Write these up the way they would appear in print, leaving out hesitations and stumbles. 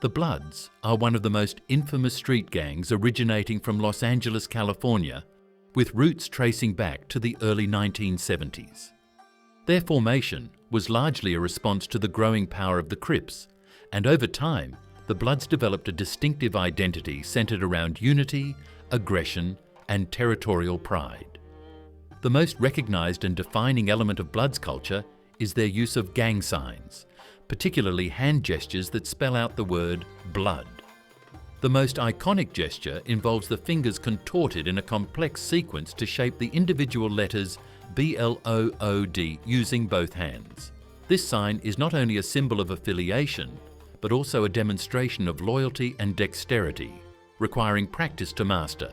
The Bloods are one of the most infamous street gangs originating from Los Angeles, California, with roots tracing back to the early 1970s. Their formation was largely a response to the growing power of the Crips, and over time, the Bloods developed a distinctive identity centered around unity, aggression, and territorial pride. The most recognized and defining element of Bloods culture is their use of gang signs, particularly hand gestures that spell out the word blood. The most iconic gesture involves the fingers contorted in a complex sequence to shape the individual letters BLOOD using both hands. This sign is not only a symbol of affiliation, but also a demonstration of loyalty and dexterity, requiring practice to master.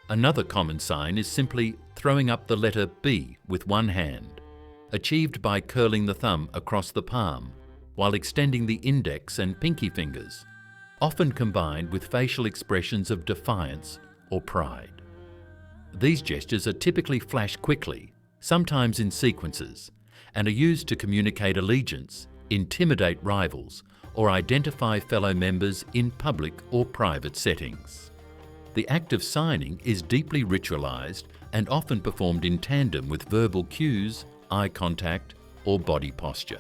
Another common sign is simply throwing up the letter B with one hand, achieved by curling the thumb across the palm, while extending the index and pinky fingers, often combined with facial expressions of defiance or pride. These gestures are typically flashed quickly, sometimes in sequences, and are used to communicate allegiance, intimidate rivals, or identify fellow members in public or private settings. The act of signing is deeply ritualized and often performed in tandem with verbal cues, eye contact, or body posture.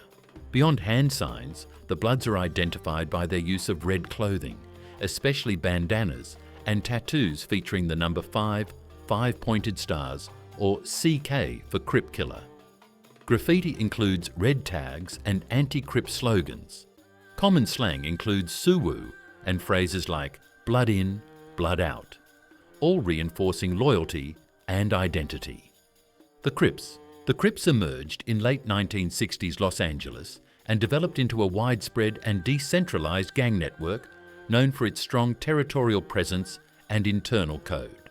Beyond hand signs, the Bloods are identified by their use of red clothing, especially bandanas, and tattoos featuring the number 5, 5-pointed stars, or CK for Crip Killer. Graffiti includes red tags and anti-Crip slogans. Common slang includes suwoo and phrases like blood in, blood out, all reinforcing loyalty and identity. The Crips emerged in late 1960s Los Angeles and developed into a widespread and decentralized gang network known for its strong territorial presence and internal code.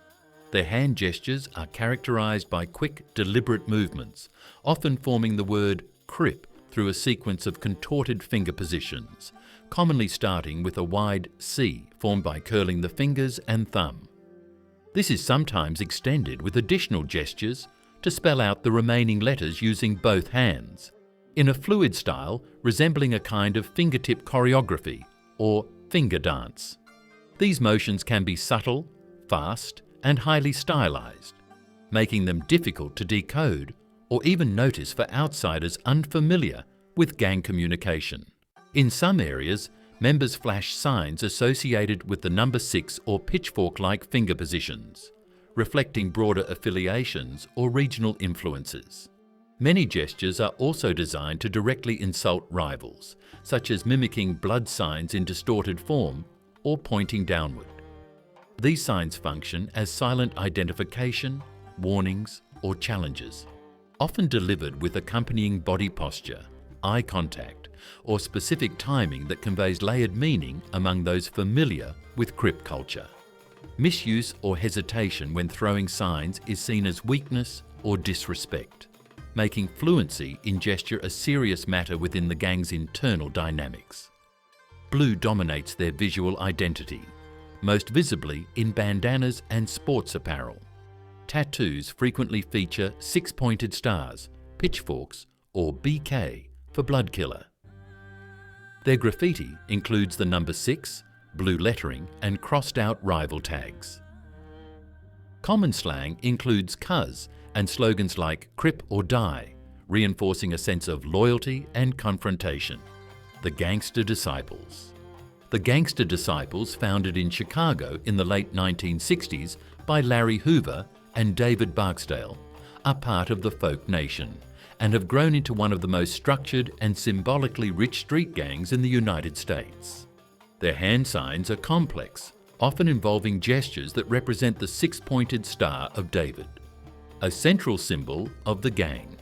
Their hand gestures are characterized by quick, deliberate movements, often forming the word Crip through a sequence of contorted finger positions, commonly starting with a wide C formed by curling the fingers and thumb. This is sometimes extended with additional gestures to spell out the remaining letters using both hands, in a fluid style resembling a kind of fingertip choreography or finger dance. These motions can be subtle, fast, and highly stylized, making them difficult to decode or even notice for outsiders unfamiliar with gang communication. In some areas, members flash signs associated with the number 6 or pitchfork-like finger positions, reflecting broader affiliations or regional influences. Many gestures are also designed to directly insult rivals, such as mimicking blood signs in distorted form or pointing downward. These signs function as silent identification, warnings, or challenges, often delivered with accompanying body posture, eye contact, or specific timing that conveys layered meaning among those familiar with Crip culture. Misuse or hesitation when throwing signs is seen as weakness or disrespect, making fluency in gesture a serious matter within the gang's internal dynamics. Blue dominates their visual identity, most visibly in bandanas and sports apparel. Tattoos frequently feature 6-pointed stars, pitchforks, or BK for blood killer. Their graffiti includes the number 6, blue lettering, and crossed-out rival tags. Common slang includes cuz and slogans like Crip or Die, reinforcing a sense of loyalty and confrontation. The Gangster Disciples. The Gangster Disciples, founded in Chicago in the late 1960s by Larry Hoover and David Barksdale, are part of the Folk Nation and have grown into one of the most structured and symbolically rich street gangs in the United States. Their hand signs are complex, often involving gestures that represent the 6-pointed Star of David, a central symbol of the gang.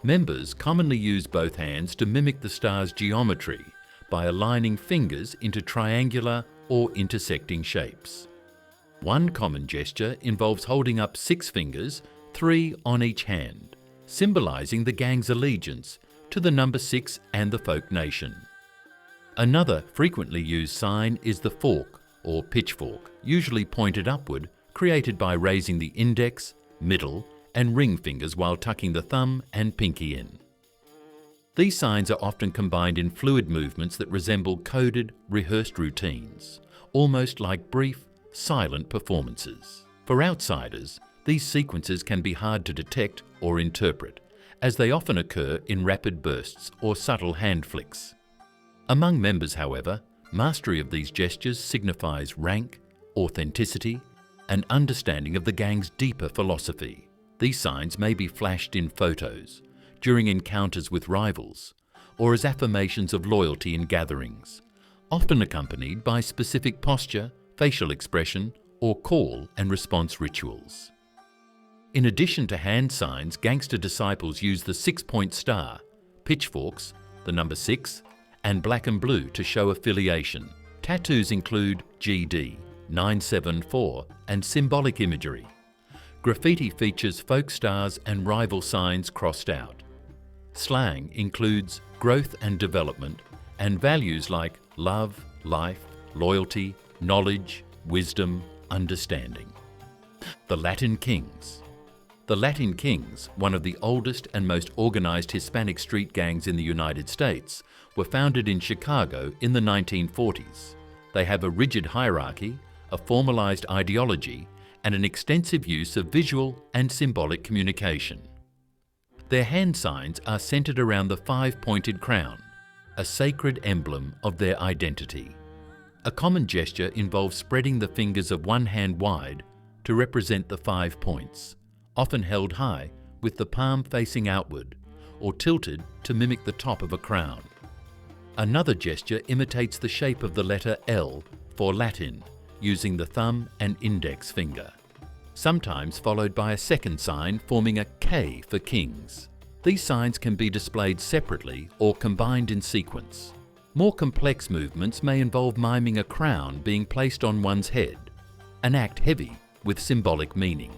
Members commonly use both hands to mimic the star's geometry by aligning fingers into triangular or intersecting shapes. One common gesture involves holding up 6 fingers, 3 on each hand, symbolizing the gang's allegiance to the number 6 and the Folk Nation. Another frequently used sign is the fork or pitchfork, usually pointed upward, created by raising the index, middle, and ring fingers while tucking the thumb and pinky in. These signs are often combined in fluid movements that resemble coded, rehearsed routines, almost like brief, silent performances. For outsiders, these sequences can be hard to detect or interpret, as they often occur in rapid bursts or subtle hand flicks. Among members, however, mastery of these gestures signifies rank, authenticity, and understanding of the gang's deeper philosophy. These signs may be flashed in photos, during encounters with rivals, or as affirmations of loyalty in gatherings, often accompanied by specific posture, facial expression, or call and response rituals. In addition to hand signs, Gangster Disciples use the 6-point star, pitchforks, the number 6, and black and blue to show affiliation. Tattoos include GD, 974, and symbolic imagery. Graffiti features folk stars and rival signs crossed out. Slang includes growth and development, and values like love, life, loyalty, knowledge, wisdom, understanding. The Latin Kings. The Latin Kings, one of the oldest and most organized Hispanic street gangs in the United States, were founded in Chicago in the 1940s. They have a rigid hierarchy, a formalized ideology, and an extensive use of visual and symbolic communication. Their hand signs are centered around the 5-pointed crown, a sacred emblem of their identity. A common gesture involves spreading the fingers of one hand wide to represent the 5 points, often held high with the palm facing outward or tilted to mimic the top of a crown. Another gesture imitates the shape of the letter L for Latin, using the thumb and index finger, sometimes followed by a second sign forming a K for kings. These signs can be displayed separately or combined in sequence. More complex movements may involve miming a crown being placed on one's head, an act heavy with symbolic meaning.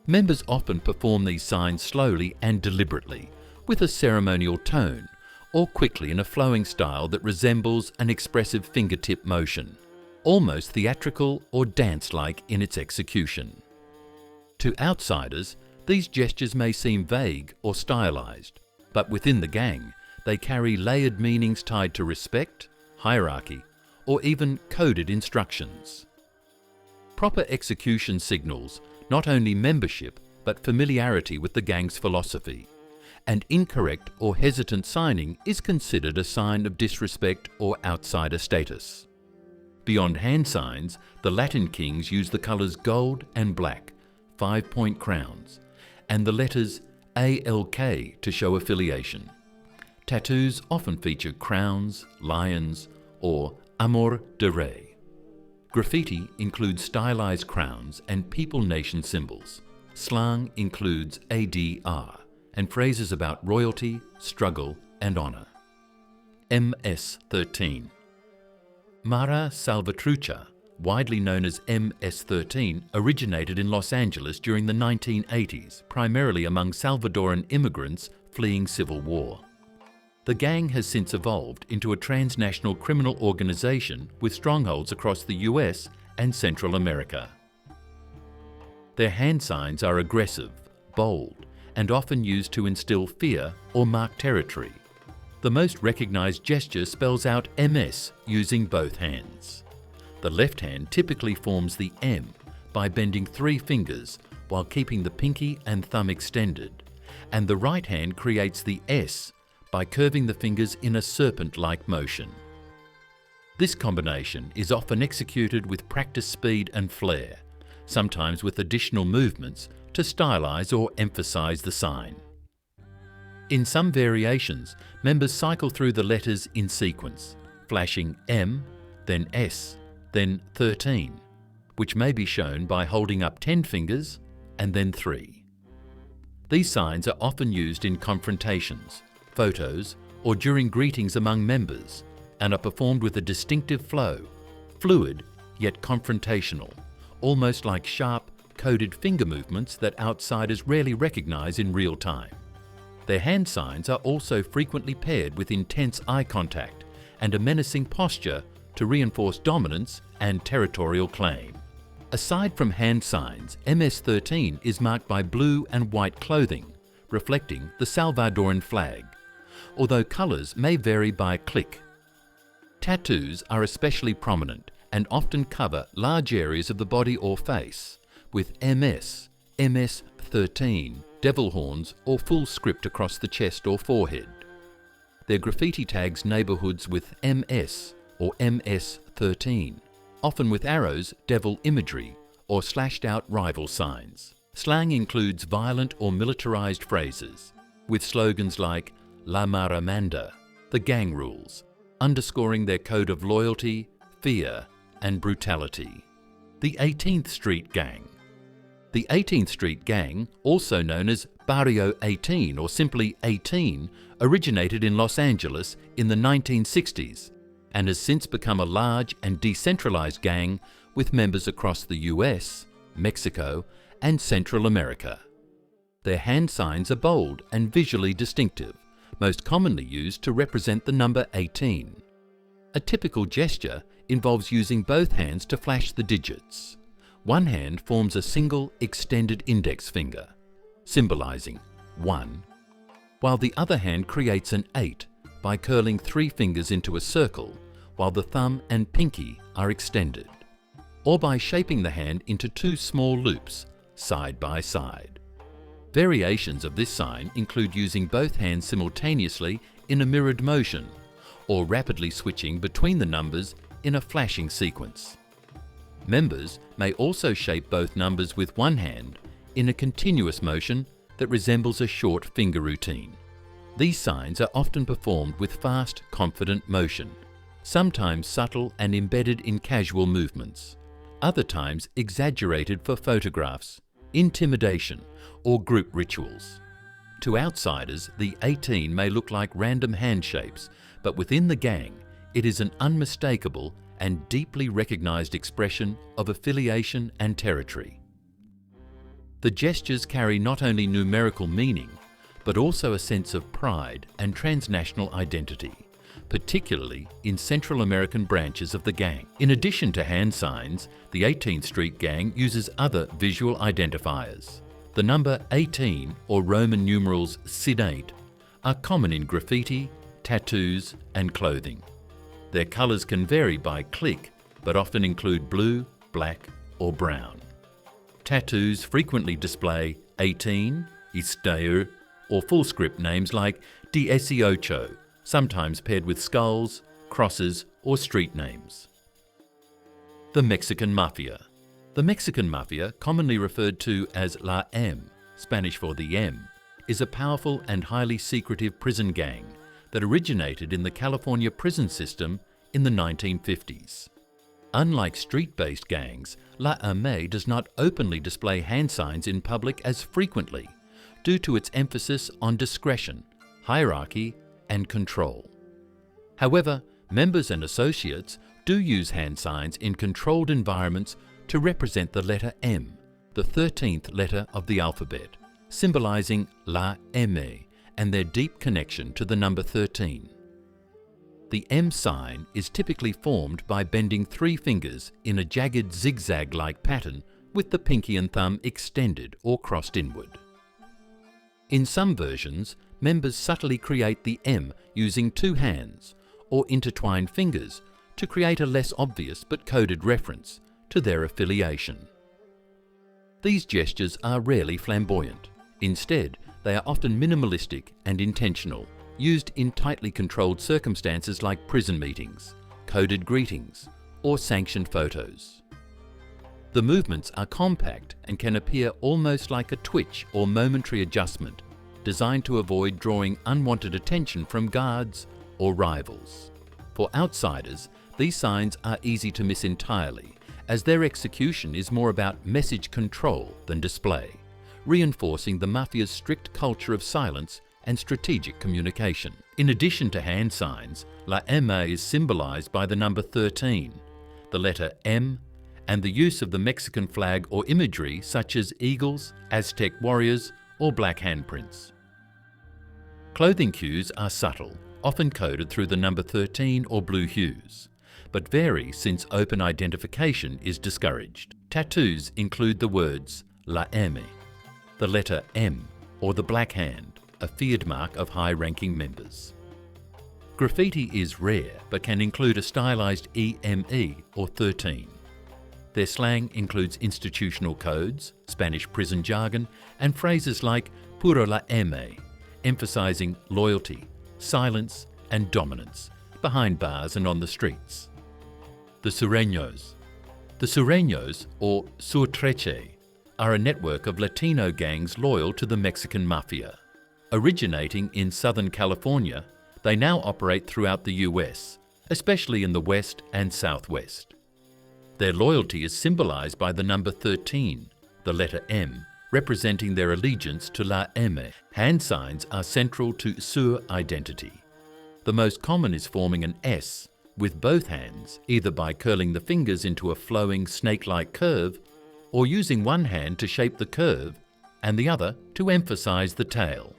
Members often perform these signs slowly and deliberately, with a ceremonial tone, or quickly in a flowing style that resembles an expressive fingertip motion, almost theatrical or dance-like in its execution. To outsiders, these gestures may seem vague or stylized, but within the gang, they carry layered meanings tied to respect, hierarchy, or even coded instructions. Proper execution signals not only membership but familiarity with the gang's philosophy, and incorrect or hesitant signing is considered a sign of disrespect or outsider status. Beyond hand signs, the Latin Kings use the colors gold and black, 5-point crowns, and the letters ALK to show affiliation. Tattoos often feature crowns, lions, or Amor de Rey. Graffiti includes stylized crowns and people nation symbols. Slang includes ADR and phrases about royalty, struggle, and honor. MS-13. Mara Salvatrucha, widely known as MS-13, originated in Los Angeles during the 1980s, primarily among Salvadoran immigrants fleeing civil war. The gang has since evolved into a transnational criminal organization with strongholds across the US and Central America. Their hand signs are aggressive, bold, and often used to instill fear or mark territory. The most recognized gesture spells out MS using both hands. The left hand typically forms the M by bending 3 fingers while keeping the pinky and thumb extended, and the right hand creates the S by curving the fingers in a serpent-like motion. This combination is often executed with practiced speed and flair, sometimes with additional movements to stylize or emphasize the sign. In some variations, members cycle through the letters in sequence, flashing M, then S, then 13, which may be shown by holding up 10 fingers and then 3. These signs are often used in confrontations, photos, or during greetings among members, and are performed with a distinctive flow, fluid yet confrontational, almost like sharp, coded finger movements that outsiders rarely recognize in real time. Their hand signs are also frequently paired with intense eye contact and a menacing posture to reinforce dominance and territorial claim. Aside from hand signs, MS-13 is marked by blue and white clothing, reflecting the Salvadoran flag, although colours may vary by clique. Tattoos are especially prominent and often cover large areas of the body or face, with MS, MS-13, devil horns or full script across the chest or forehead. Their graffiti tags neighbourhoods with MS or MS-13, often with arrows, devil imagery, or slashed out rival signs. Slang includes violent or militarised phrases, with slogans like La Maramanda, the gang rules, underscoring their code of loyalty, fear, and brutality. The 18th Street Gang. The 18th Street Gang, also known as Barrio 18 or simply 18, originated in Los Angeles in the 1960s and has since become a large and decentralized gang with members across the US, Mexico, and Central America. Their hand signs are bold and visually distinctive, most commonly used to represent the number 18. A typical gesture involves using both hands to flash the digits. One hand forms a single extended index finger, symbolizing 1, while the other hand creates an 8 by curling 3 fingers into a circle, while the thumb and pinky are extended, or by shaping the hand into 2 small loops, side by side. Variations of this sign include using both hands simultaneously in a mirrored motion, or rapidly switching between the numbers in a flashing sequence. Members may also shape both numbers with one hand in a continuous motion that resembles a short finger routine. These signs are often performed with fast, confident motion, sometimes subtle and embedded in casual movements, other times exaggerated for photographs, intimidation, or group rituals. To outsiders, the 18 may look like random hand shapes, but within the gang, it is an unmistakable and deeply recognized expression of affiliation and territory. The gestures carry not only numerical meaning, but also a sense of pride and transnational identity, particularly in Central American branches of the gang. In addition to hand signs, the 18th Street Gang uses other visual identifiers. The number 18 or Roman numerals SID8 are common in graffiti, tattoos, and clothing. Their colours can vary by clique, but often include blue, black, or brown. Tattoos frequently display 18, Isteo, or full script names like 18, sometimes paired with skulls, crosses, or street names. The Mexican Mafia. The Mexican Mafia, commonly referred to as La M, Spanish for the M, is a powerful and highly secretive prison gang that originated in the California prison system in the 1950s. Unlike street-based gangs, La M does not openly display hand signs in public as frequently due to its emphasis on discretion, hierarchy, and control. However, members and associates do use hand signs in controlled environments to represent the letter M, the 13th letter of the alphabet, symbolizing La M and their deep connection to the number 13. The M sign is typically formed by bending 3 fingers in a jagged zigzag-like pattern with the pinky and thumb extended or crossed inward. In some versions, members subtly create the M using 2 hands or intertwined fingers to create a less obvious but coded reference to their affiliation. These gestures are rarely flamboyant. Instead, they are often minimalistic and intentional, used in tightly controlled circumstances like prison meetings, coded greetings, or sanctioned photos. The movements are compact and can appear almost like a twitch or momentary adjustment, designed to avoid drawing unwanted attention from guards or rivals. For outsiders, these signs are easy to miss entirely, as their execution is more about message control than display, reinforcing the Mafia's strict culture of silence and strategic communication. In addition to hand signs, La M is symbolized by the number 13, the letter M, and the use of the Mexican flag or imagery such as eagles, Aztec warriors, or black handprints. Clothing cues are subtle, often coded through the number 13 or blue hues, but vary since open identification is discouraged. Tattoos include the words La M, the letter M, or the black hand, a feared mark of high-ranking members. Graffiti is rare but can include a stylized EME or 13. Their slang includes institutional codes, Spanish prison jargon, and phrases like puro la M, emphasizing loyalty, silence, and dominance behind bars and on the streets. The Surenos. The Surenos, or Surtreche, are a network of Latino gangs loyal to the Mexican Mafia. Originating in Southern California, they now operate throughout the US, especially in the West and Southwest. Their loyalty is symbolized by the number 13, the letter M, representing their allegiance to La M. Hand signs are central to Sur identity. The most common is forming an S with both hands, either by curling the fingers into a flowing snake-like curve or using one hand to shape the curve and the other to emphasize the tail.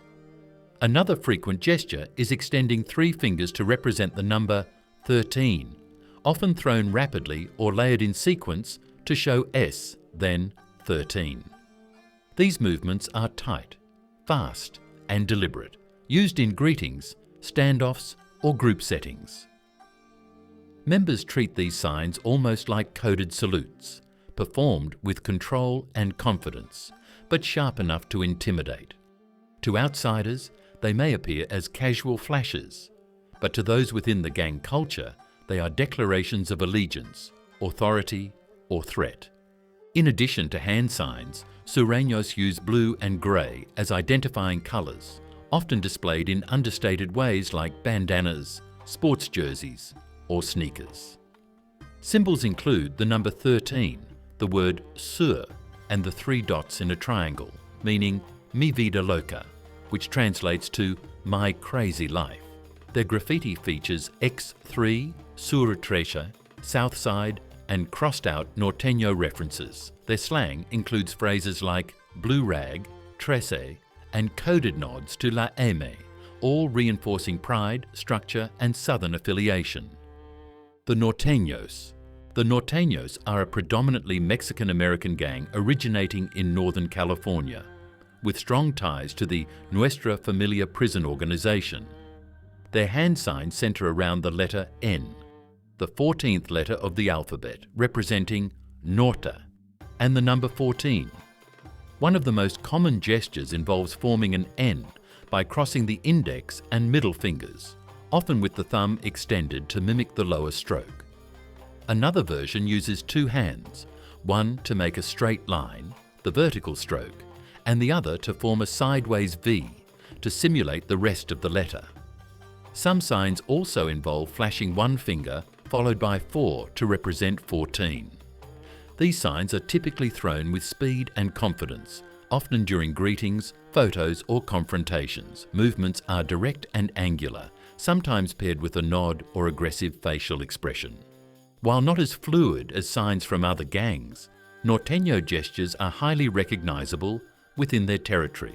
Another frequent gesture is extending 3 fingers to represent the number 13, often thrown rapidly or layered in sequence to show S, then 13. These movements are tight, fast, and deliberate, used in greetings, standoffs, or group settings. Members treat these signs almost like coded salutes, performed with control and confidence, but sharp enough to intimidate. To outsiders, they may appear as casual flashes, but to those within the gang culture, they are declarations of allegiance, authority, or threat. In addition to hand signs, Surenos use blue and grey as identifying colours, often displayed in understated ways like bandanas, sports jerseys, or sneakers. Symbols include the number 13, the word sur, and the 3 dots in a triangle, meaning mi vida loca, which translates to my crazy life. Their graffiti features X3, Surtrecha, Southside, and crossed-out Norteño references. Their slang includes phrases like blue rag, trece, and coded nods to La M, all reinforcing pride, structure, and Southern affiliation. The Norteños. The Norteños are a predominantly Mexican-American gang originating in Northern California, with strong ties to the Nuestra Familia prison organization. Their hand signs center around the letter N, the 14th letter of the alphabet, representing Norte, and the number 14. One of the most common gestures involves forming an N by crossing the index and middle fingers, often with the thumb extended to mimic the lower stroke. Another version uses 2 hands, one to make a straight line, the vertical stroke, and the other to form a sideways V to simulate the rest of the letter. Some signs also involve flashing 1 finger followed by 4 to represent 14. These signs are typically thrown with speed and confidence, often during greetings, photos, or confrontations. Movements are direct and angular, sometimes paired with a nod or aggressive facial expression. While not as fluid as signs from other gangs, Norteño gestures are highly recognizable within their territory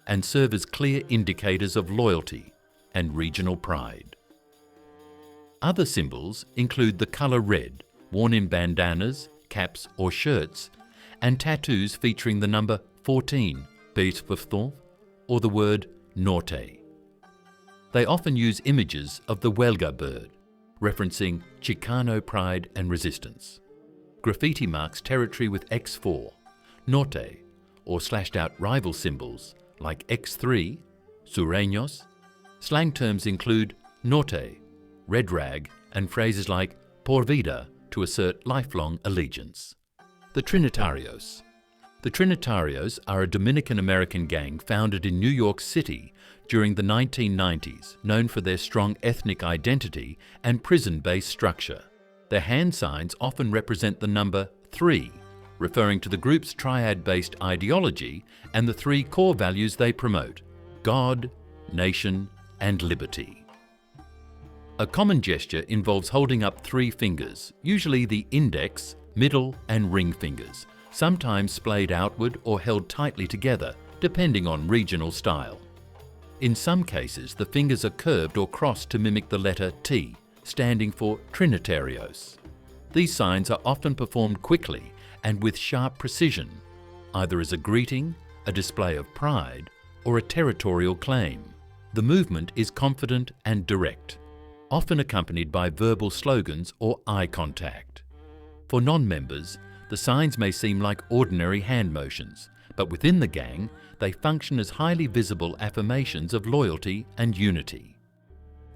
and serve as clear indicators of loyalty and regional pride. Other symbols include the color red, worn in bandanas, caps, or shirts, and tattoos featuring the number 14, or the word Norte. They often use images of the Huelga bird, referencing Chicano pride and resistance. Graffiti marks territory with X4, Norte, or slashed-out rival symbols like X3, Surenos. Slang terms include Norte, red rag, and phrases like por vida to assert lifelong allegiance. The Trinitarios. The Trinitarios are a Dominican-American gang founded in New York City during the 1990s, known for their strong ethnic identity and prison-based structure. Their hand signs often represent the number 3, referring to the group's triad-based ideology and the 3 core values they promote: God, nation, and liberty. A common gesture involves holding up 3 fingers, usually the index, middle, and ring fingers, sometimes splayed outward or held tightly together, depending on regional style. In some cases, the fingers are curved or crossed to mimic the letter T, standing for Trinitarios. These signs are often performed quickly and with sharp precision, either as a greeting, a display of pride, or a territorial claim. The movement is confident and direct, often accompanied by verbal slogans or eye contact. For non-members, the signs may seem like ordinary hand motions, but within the gang, they function as highly visible affirmations of loyalty and unity.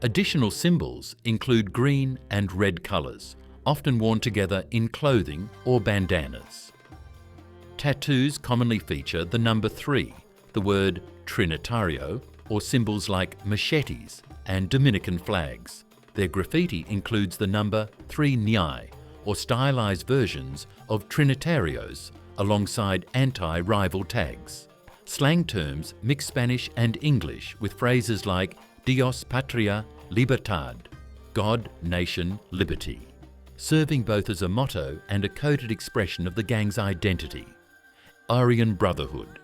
Additional symbols include green and red colours, often worn together in clothing or bandanas. Tattoos commonly feature the number 3, the word Trinitario, or symbols like machetes and Dominican flags. Their graffiti includes the number 3 Nyai, or stylized versions of Trinitarios, alongside anti-rival tags. Slang terms mix Spanish and English with phrases like Dios, Patria, Libertad, God, Nation, Liberty, serving both as a motto and a coded expression of the gang's identity. Aryan Brotherhood.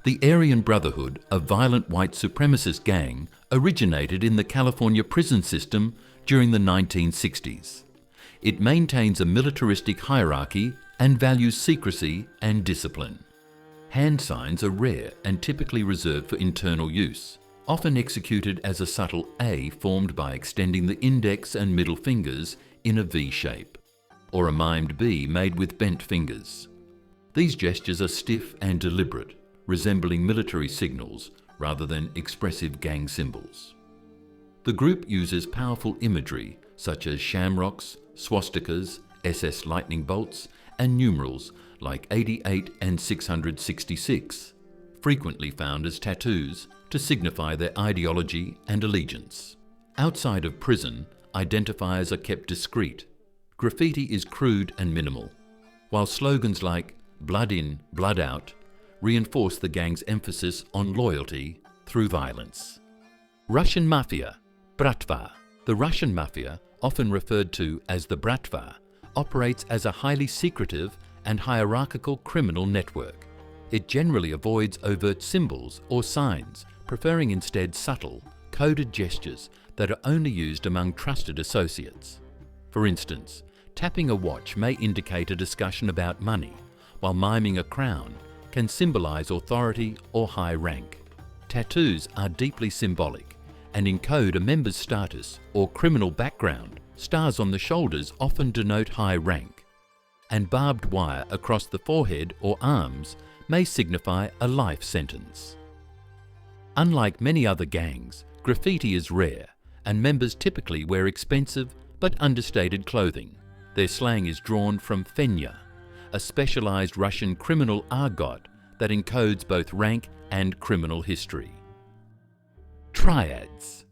The Aryan Brotherhood, a violent white supremacist gang, originated in the California prison system during the 1960s. It maintains a militaristic hierarchy and values secrecy and discipline. Hand signs are rare and typically reserved for internal use, often executed as a subtle A formed by extending the index and middle fingers in a V shape, or a mimed B made with bent fingers. These gestures are stiff and deliberate, resembling military signals rather than expressive gang symbols. The group uses powerful imagery such as shamrocks, swastikas, SS lightning bolts, and numerals like 88 and 666, frequently found as tattoos to signify their ideology and allegiance. Outside of prison, identifiers are kept discreet. Graffiti is crude and minimal, while slogans like "blood in, blood out" reinforce the gang's emphasis on loyalty through violence. Russian Mafia, Bratva. The Russian Mafia, often referred to as the Bratva, operates as a highly secretive and hierarchical criminal network. It generally avoids overt symbols or signs, preferring instead subtle, coded gestures that are only used among trusted associates. For instance, tapping a watch may indicate a discussion about money, while miming a crown can symbolize authority or high rank. Tattoos are deeply symbolic and encode a member's status or criminal background. Stars on the shoulders often denote high rank, and barbed wire across the forehead or arms may signify a life sentence. Unlike many other gangs, graffiti is rare, and members typically wear expensive but understated clothing. Their slang is drawn from fenya, a specialized Russian criminal argot that encodes both rank and criminal history. Triads.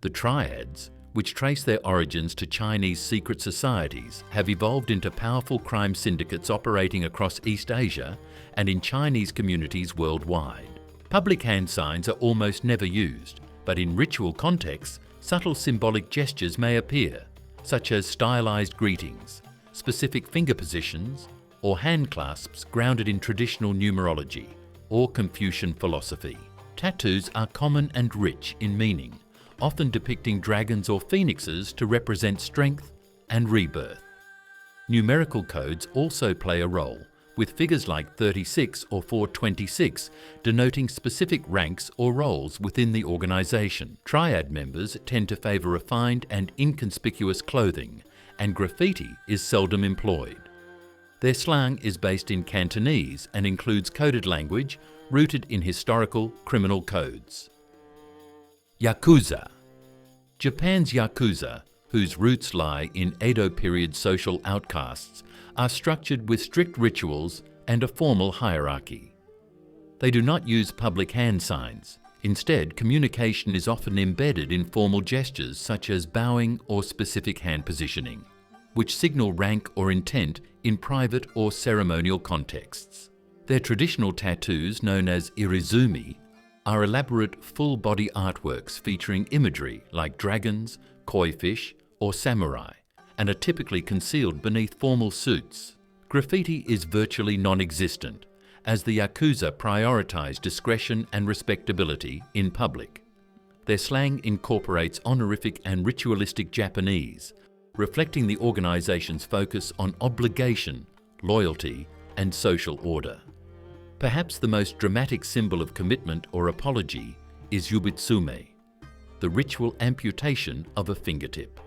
The Triads, which trace their origins to Chinese secret societies, have evolved into powerful crime syndicates operating across East Asia and in Chinese communities worldwide. Public hand signs are almost never used, but in ritual contexts, subtle symbolic gestures may appear, such as stylized greetings, specific finger positions, or hand clasps grounded in traditional numerology or Confucian philosophy. Tattoos are common and rich in meaning, often depicting dragons or phoenixes to represent strength and rebirth. Numerical codes also play a role, with figures like 36 or 426 denoting specific ranks or roles within the organization. Triad members tend to favor refined and inconspicuous clothing, and graffiti is seldom employed. Their slang is based in Cantonese and includes coded language rooted in historical criminal codes. Yakuza. Japan's Yakuza, whose roots lie in Edo period social outcasts, are structured with strict rituals and a formal hierarchy. They do not use public hand signs. Instead, communication is often embedded in formal gestures such as bowing or specific hand positioning, which signal rank or intent in private or ceremonial contexts. Their traditional tattoos, known as irizumi, are elaborate full-body artworks featuring imagery like dragons, koi fish, or samurai, and are typically concealed beneath formal suits. Graffiti is virtually non-existent, as the Yakuza prioritize discretion and respectability in public. Their slang incorporates honorific and ritualistic Japanese, reflecting the organization's focus on obligation, loyalty, and social order. Perhaps the most dramatic symbol of commitment or apology is yubitsume. the ritual amputation of a fingertip.